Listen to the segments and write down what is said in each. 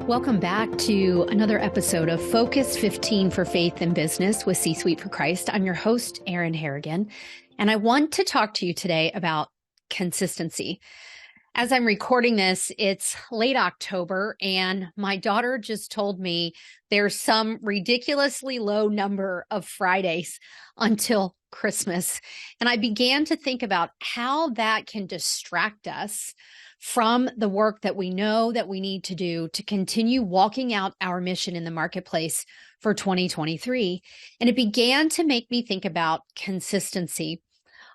Welcome back to another episode of Focus 15 for Faith and Business with C-Suite for Christ. I'm your host, Erin Harrigan, and I want to talk to you today about consistency. As I'm recording this, it's late October, and my daughter just told me there's some ridiculously low number of Fridays until Christmas. And I began to think about how that can distract us from the work that we know that we need to do to continue walking out our mission in the marketplace for 2023. And it began to make me think about consistency.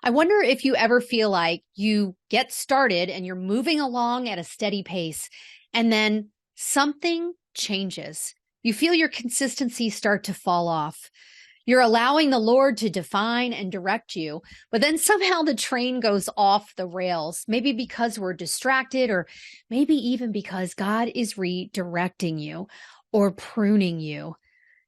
I wonder if you ever feel like you get started and you're moving along at a steady pace, and then something changes. You feel your consistency start to fall off. You're allowing the Lord to define and direct you, but then somehow the train goes off the rails, maybe because we're distracted, or maybe even because God is redirecting you or pruning you.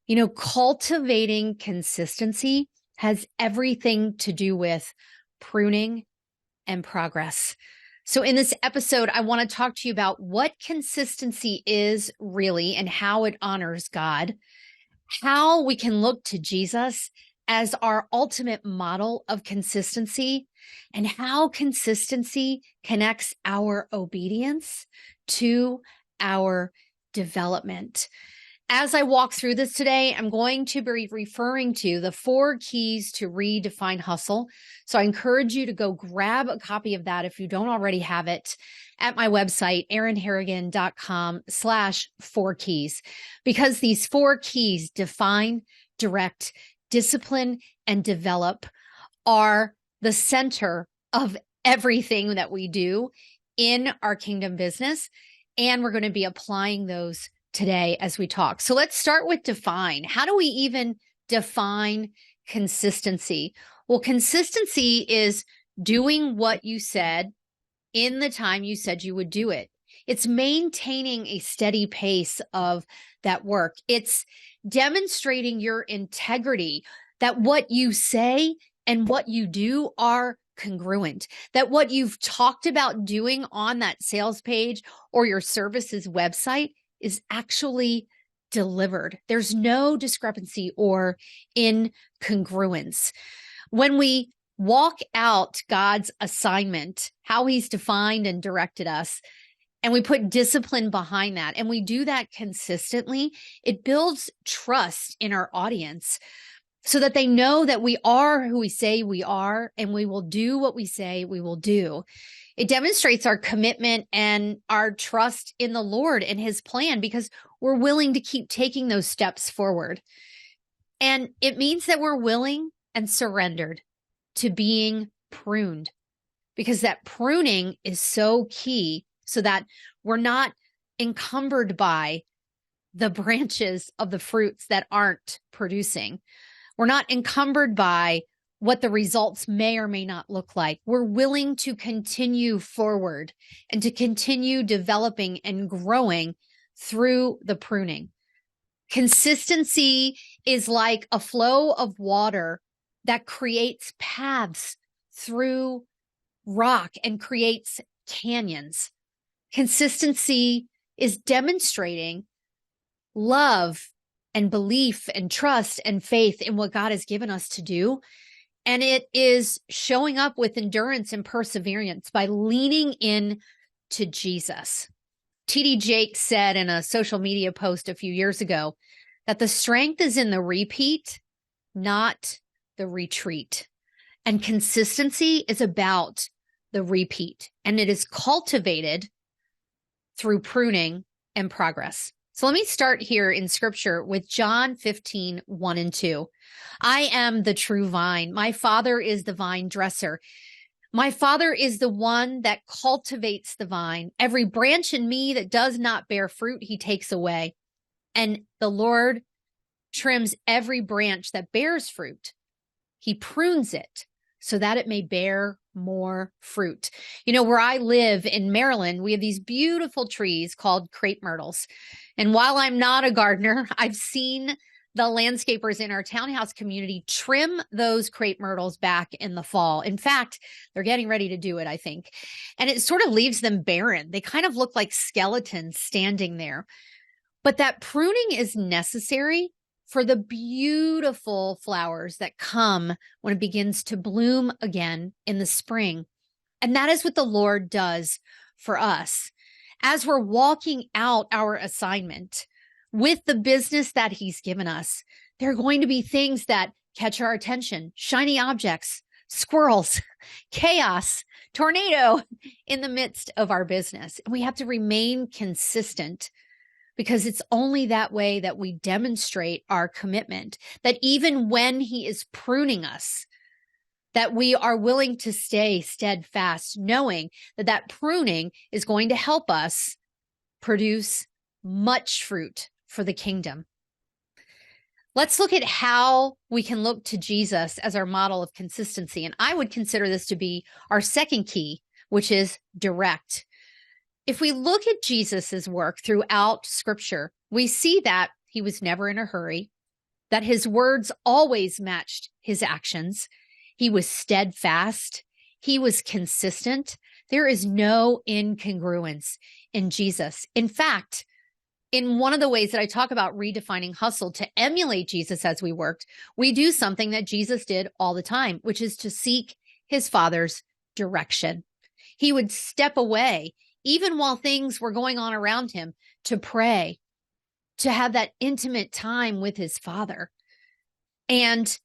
You know, cultivating consistency has everything to do with pruning and progress. So in this episode, I want to talk to you about what consistency is really and how it honors God, how we can look to Jesus as our ultimate model of consistency, and how consistency connects our obedience to our development. As I walk through this today, I'm going to be referring to the 4 keys to redefine hustle. So I encourage you to go grab a copy of that if you don't already have it at my website, erinharrigan.com/4keys, because these 4 keys, define, direct, discipline, and develop, are the center of everything that we do in our kingdom business. And we're going to be applying those today as we talk. So let's start with define. How do we even define consistency? Well, consistency is doing what you said in the time you said you would do it. It's maintaining a steady pace of that work. It's demonstrating your integrity, that what you say and what you do are congruent, that what you've talked about doing on that sales page or your services website is actually delivered. There's no discrepancy or incongruence. When we walk out God's assignment, how he's defined and directed us, and we put discipline behind that, and we do that consistently, it builds trust in our audience so that they know that we are who we say we are, and we will do what we say we will do. It demonstrates our commitment and our trust in the Lord and his plan, because we're willing to keep taking those steps forward. And it means that we're willing and surrendered to being pruned, because that pruning is so key so that we're not encumbered by the branches of the fruits that aren't producing. We're not encumbered by what the results may or may not look like. We're willing to continue forward and to continue developing and growing through the pruning. Consistency is like a flow of water that creates paths through rock and creates canyons. Consistency is demonstrating love and belief and trust and faith in what God has given us to do. And it is showing up with endurance and perseverance by leaning in to Jesus. T.D. Jakes said in a social media post a few years ago that the strength is in the repeat, not the retreat. And consistency is about the repeat, and it is cultivated through pruning and progress. So let me start here in scripture with John 15:1-2. I am the true vine. My Father is the vine dresser. My Father is the one that cultivates the vine. Every branch in me that does not bear fruit, he takes away. And the Lord trims every branch that bears fruit. He prunes it so that it may bear more fruit. You know, where I live in Maryland, we have these beautiful trees called crepe myrtles. And while I'm not a gardener, I've seen the landscapers in our townhouse community trim those crepe myrtles back in the fall. In fact, they're getting ready to do it, I think. And it sort of leaves them barren. They kind of look like skeletons standing there. But that pruning is necessary for the beautiful flowers that come when it begins to bloom again in the spring. And that is what the Lord does for us. As we're walking out our assignment with the business that He's given us, there are going to be things that catch our attention, shiny objects, squirrels, chaos, tornado in the midst of our business. And we have to remain consistent, because it's only that way that we demonstrate our commitment, that even when He is pruning us, that we are willing to stay steadfast, knowing that that pruning is going to help us produce much fruit for the kingdom. Let's look at how we can look to Jesus as our model of consistency. And I would consider this to be our second key, which is direct. If we look at Jesus's work throughout Scripture, we see that He was never in a hurry, that His words always matched His actions. He was steadfast. He was consistent. There is no incongruence in Jesus. In fact, in one of the ways that I talk about redefining hustle to emulate Jesus as we worked, we do something that Jesus did all the time, which is to seek His Father's direction. He would step away, even while things were going on around Him, to pray, to have that intimate time with His Father. And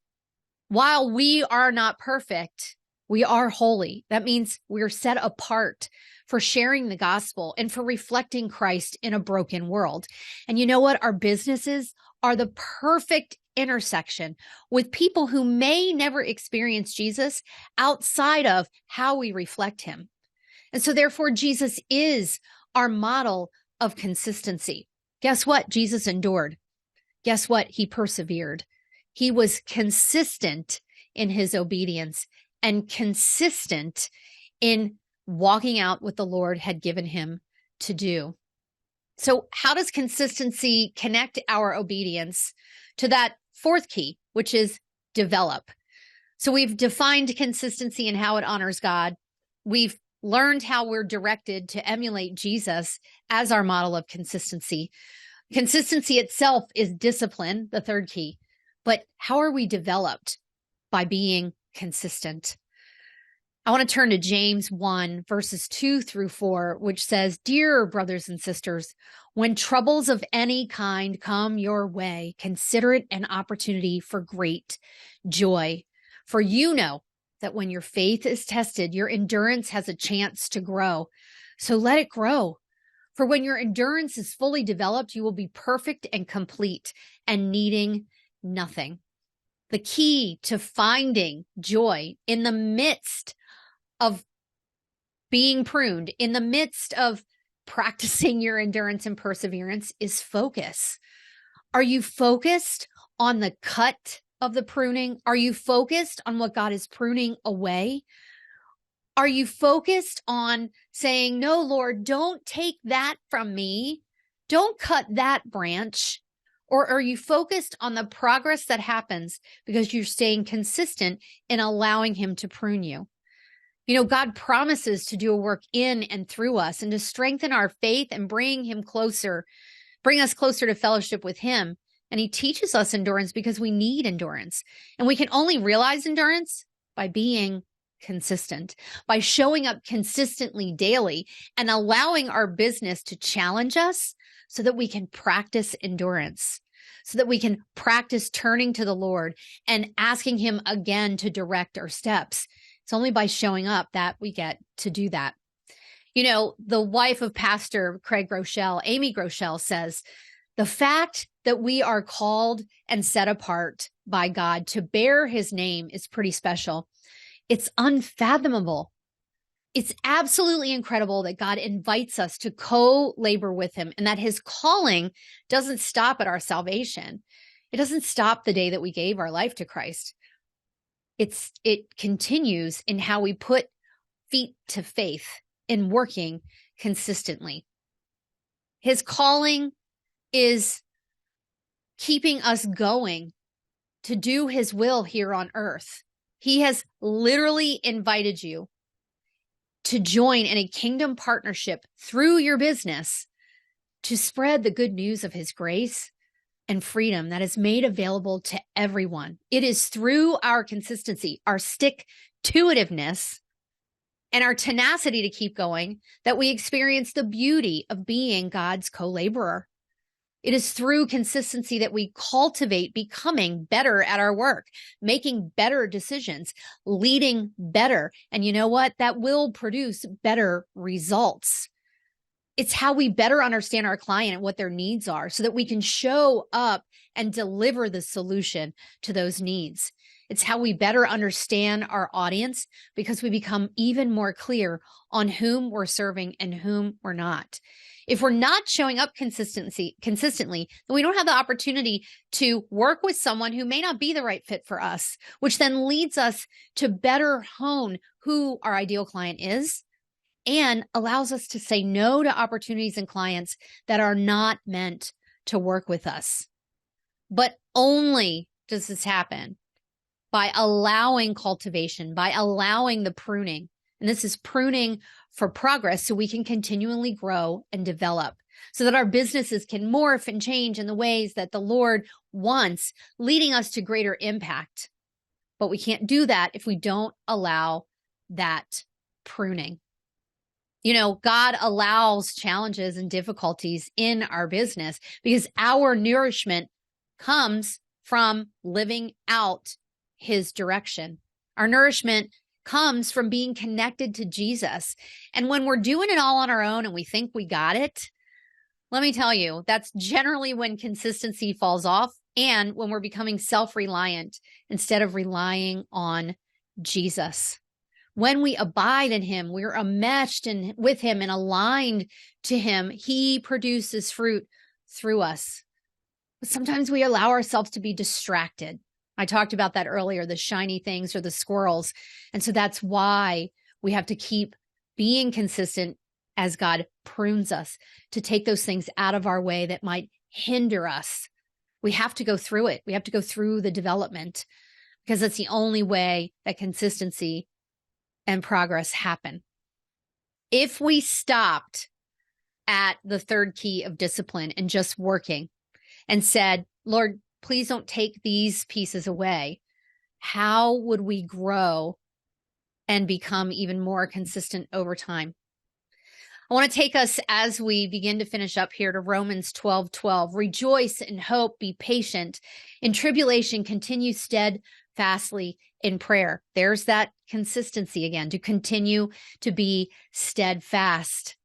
while we are not perfect, we are holy. That means we're set apart for sharing the gospel and for reflecting Christ in a broken world. And you know what? Our businesses are the perfect intersection with people who may never experience Jesus outside of how we reflect Him. And so therefore, Jesus is our model of consistency. Guess what? Jesus endured. Guess what? He persevered. He was consistent in His obedience and consistent in walking out what the Lord had given Him to do. So how does consistency connect our obedience to that fourth key, which is develop? So we've defined consistency and how it honors God. We've learned how we're directed to emulate Jesus as our model of consistency. Consistency itself is discipline, the third key. But how are we developed? By being consistent. I want to turn to James 1, verses 2 through 4, which says, "Dear brothers and sisters, when troubles of any kind come your way, consider it an opportunity for great joy. For you know that when your faith is tested, your endurance has a chance to grow. So let it grow. For when your endurance is fully developed, you will be perfect and complete and needing nothing." The key to finding joy in the midst of being pruned, in the midst of practicing your endurance and perseverance, is focus. Are you focused on the cut of the pruning? Are you focused on what God is pruning away? Are you focused on saying, "No, Lord, don't take that from me. Don't cut that branch"? Or are you focused on the progress that happens because you're staying consistent in allowing Him to prune you? You know, God promises to do a work in and through us and to strengthen our faith and bring us closer to fellowship with Him. And He teaches us endurance because we need endurance. And we can only realize endurance by being consistent, by showing up consistently daily and allowing our business to challenge us so that we can practice endurance, so that we can practice turning to the Lord and asking Him again to direct our steps. It's only by showing up that we get to do that. You know, the wife of Pastor Craig Groeschel, Amy Groeschel, says, "The fact that we are called and set apart by God to bear His name is pretty special. It's unfathomable. It's absolutely incredible that God invites us to co-labor with Him and that His calling doesn't stop at our salvation. It doesn't stop the day that we gave our life to Christ. It continues in how we put feet to faith in working consistently. His calling is keeping us going to do His will here on earth. He has literally invited you to join in a kingdom partnership through your business to spread the good news of his grace and freedom that is made available to everyone. It is through our consistency, our stick-to-itiveness, and our tenacity to keep going that we experience the beauty of being God's co-laborer. It is through consistency that we cultivate becoming better at our work, making better decisions, leading better. And you know what? That will produce better results. It's how we better understand our client and what their needs are so that we can show up and deliver the solution to those needs. It's how we better understand our audience because we become even more clear on whom we're serving and whom we're not. If we're not showing up consistently, then we don't have the opportunity to work with someone who may not be the right fit for us, which then leads us to better hone who our ideal client is and allows us to say no to opportunities and clients that are not meant to work with us. But only does this happen by allowing cultivation, by allowing the pruning. And this is pruning for progress so we can continually grow and develop so that our businesses can morph and change in the ways that the Lord wants, leading us to greater impact. But we can't do that if we don't allow that pruning. You know, God allows challenges and difficulties in our business because our nourishment comes from living out his direction. Our nourishment comes from being connected to Jesus. And when we're doing it all on our own and we think we got it, let me tell you, that's generally when consistency falls off and when we're becoming self-reliant instead of relying on Jesus. When we abide in him, we're enmeshed with him and aligned to him. He produces fruit through us. But sometimes we allow ourselves to be distracted. I talked about that earlier, the shiny things or the squirrels. And so that's why we have to keep being consistent as God prunes us to take those things out of our way that might hinder us. We have to go through it. We have to go through the development because that's the only way that consistency and progress happen. If we stopped at the third key of discipline and just working and said, Lord, please don't take these pieces away, how would we grow and become even more consistent over time? I want to take us as we begin to finish up here to Romans 12:12. Rejoice in hope, be patient. In tribulation, continue steadfastly in prayer. There's that consistency again, to continue to be steadfast.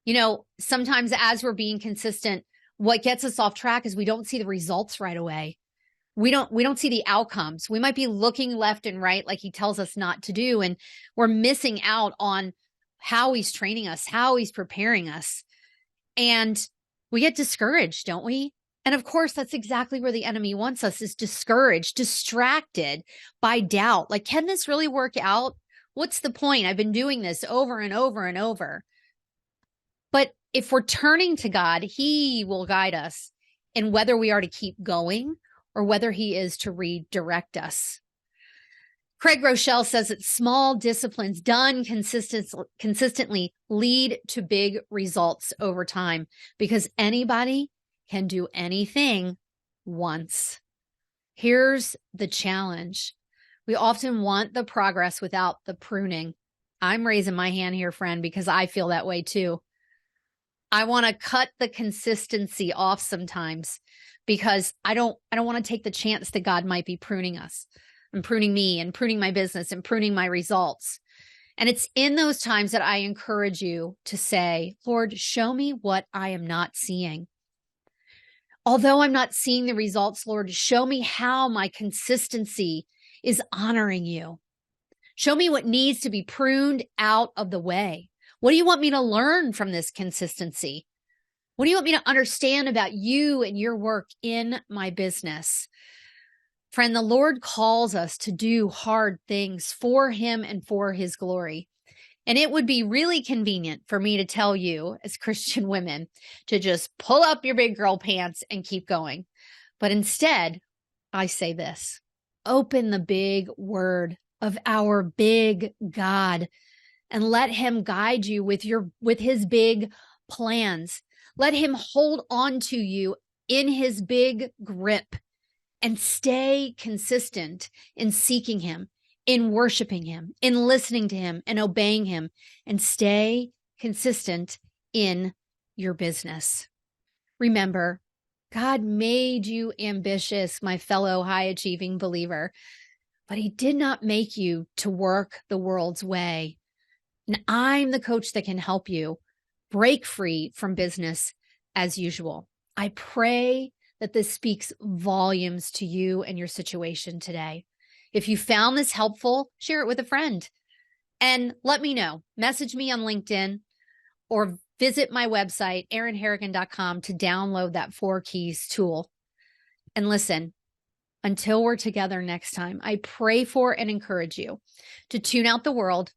You know, sometimes as we're being consistent, what gets us off track is we don't see the results right away. We don't see the outcomes. We might be looking left and right like he tells us not to do, and we're missing out on how he's training us, how he's preparing us. And we get discouraged, don't we? And of course, that's exactly where the enemy wants us, is discouraged, distracted by doubt. Like, can this really work out? What's the point? I've been doing this over and over and over. But if we're turning to God, he will guide us in whether we are to keep going or whether he is to redirect us. Craig Rochelle says that small disciplines done consistently lead to big results over time because anybody can do anything once. Here's the challenge. We often want the progress without the pruning. I'm raising my hand here, friend, because I feel that way too. I want to cut the consistency off sometimes because I don't want to take the chance that God might be pruning us and pruning me and pruning my business and pruning my results. And it's in those times that I encourage you to say, Lord, show me what I am not seeing. Although I'm not seeing the results, Lord, show me how my consistency is honoring you. Show me what needs to be pruned out of the way. What do you want me to learn from this consistency? What do you want me to understand about you and your work in my business? Friend, the Lord calls us to do hard things for him and for his glory. And it would be really convenient for me to tell you as Christian women to just pull up your big girl pants and keep going. But instead, I say this: open the big word of our big God and let him guide you with his big plans. Let him hold on to you in his big grip and stay consistent in seeking him, in worshiping him, in listening to him and obeying him, and stay consistent in your business. Remember, God made you ambitious, my fellow high-achieving believer, but he did not make you to work the world's way. And I'm the coach that can help you break free from business as usual. I pray that this speaks volumes to you and your situation today. If you found this helpful, share it with a friend and let me know. Message me on LinkedIn or visit my website, erinharrigan.com, to download that 4 Keys tool. And listen, until we're together next time, I pray for and encourage you to tune out the world,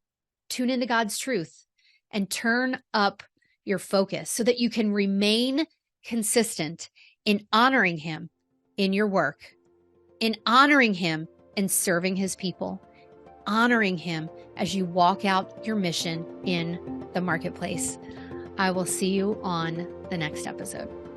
tune into God's truth, and turn up your focus so that you can remain consistent in honoring him in your work, in honoring him and serving his people, honoring him as you walk out your mission in the marketplace. I will see you on the next episode.